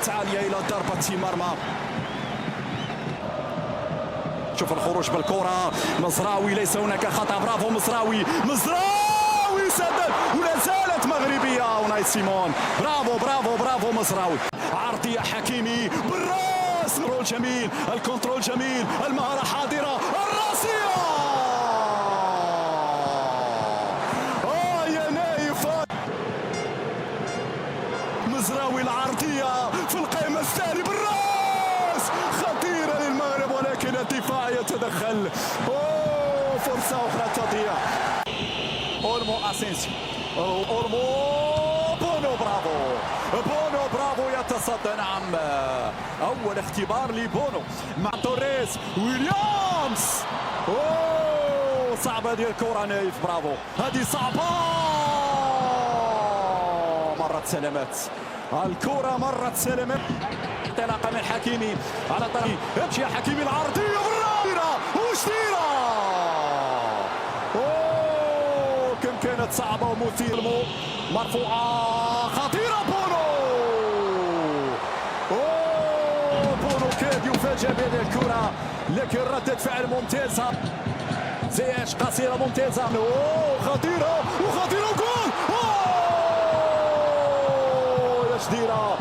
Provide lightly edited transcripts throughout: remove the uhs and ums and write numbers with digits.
كرات عالية إلى ضربة مرمى. شوف الخروج بالكرة، مزراوي ليس هناك خطأ، برافو مزراوي، مزراوي سدد ولا زالت مغربية. وناي سيمون، برافو برافو برافو مزراوي. عرضية حكيمي بالراس، كنترول جميل، الكنترول جميل، المهارة حاضرة، الراسية. يا نايف، مزراوي العرضية في القائمة الثانية بالراس، خطيرة للمغرب ولكن الدفاع يتدخل. فرصة أخرى تضيع. أولمو أسينسيو، أولمو، بونو برافو، بونو برافو يتصدى. نعم، أول اختبار لبونو مع توريس. ويليامز، صعبة هذه الكرة نايف، برافو، هذه صعبة. مرت سلامات الكرة، مرت سلامات. انطلاقة من حكيمي على طريق، امشي يا حكيمي، العرضية بالراس وشتيرة. كم كانت صعبة ومثيرة، مرفوعة خطيرة. بونو، بونو كاد يفاجأ بهذه الكرة لكن ردة فعل ممتازة. زياش قصيرة ممتازة، خطيرة وخطيرة وجول. يا شديرة،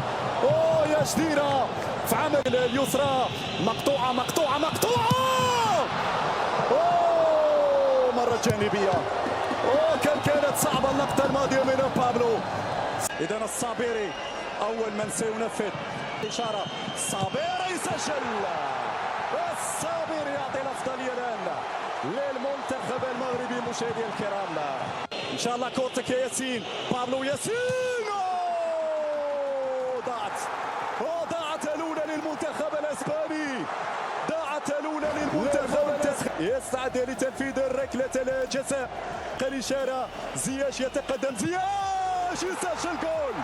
يا شديرة في عمل اليسرى، مقطوعة مقطوعة مقطوعة. مرة جانبية. كانت صعبة اللقطة الماضية من بابلو. إذا الصابيري أول من سينفذ إشارة. الصابيري يسجل، الصابيري يعطي الأفضلية الآن للمنتخب المغربي. مشاهدي الكرام، إن شاء الله كورتك يا ياسين، بابلو ياسين. ضاعت الأولى للمنتخب الإسباني، ضاعت الأولى للمنتخب الإسباني. يستعد لتنفيذ ركلة الجزاء. الإشارة، زياش يتقدم، زياش يسجل جول،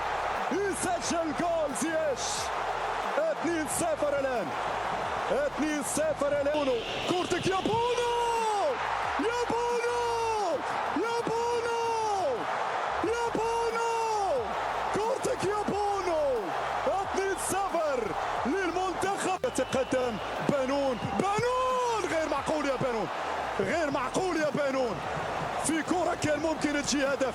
يسجل جول زياش. 2-0 الآن، 2-0 الآن. بونو، كورتك يا بونو، يا بونو، يا بونو، يا بونو، كورتك يا بونو. 2-0 للمنتخب. يتقدم بانون، بانون، غير معقول يا بانون، غير معقول يا بانون. في كرة كان ممكن تجي هدف.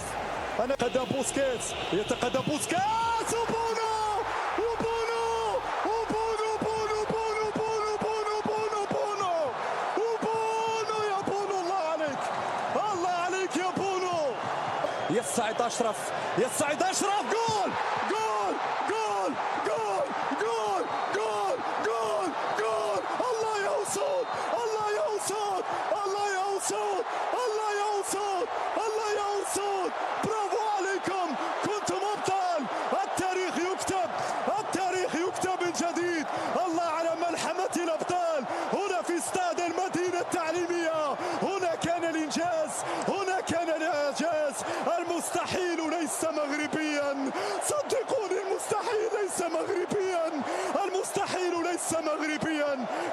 أنا قدم بوسكيتس، يتقدم بوسكيتس، وبونو، وبونو، وبونو، بونو، بونو، بونو، بونو، بونو، بونو، وبونو يا بونو. الله عليك، الله عليك يا بونو. يسعد أشرف، يسعد أشرف، جول، جول، جول، جول، جول، جول، جول، جول. الله يا أسود، الله يا أسود، الله يا أسود، الله يا أسود، الله يا أسود. برافو عليكم، كنتم أبطال. التاريخ يكتب، التاريخ يكتب من جديد. الله على ملحمة الأبطال هنا في استاد المدينة التعليمية. هنا كان الإنجاز، هنا كان الإعجاز. المستحيل ليس مغربيا، صدقوني، المستحيل ليس مغربيا، المستحيل ليس مغربيا.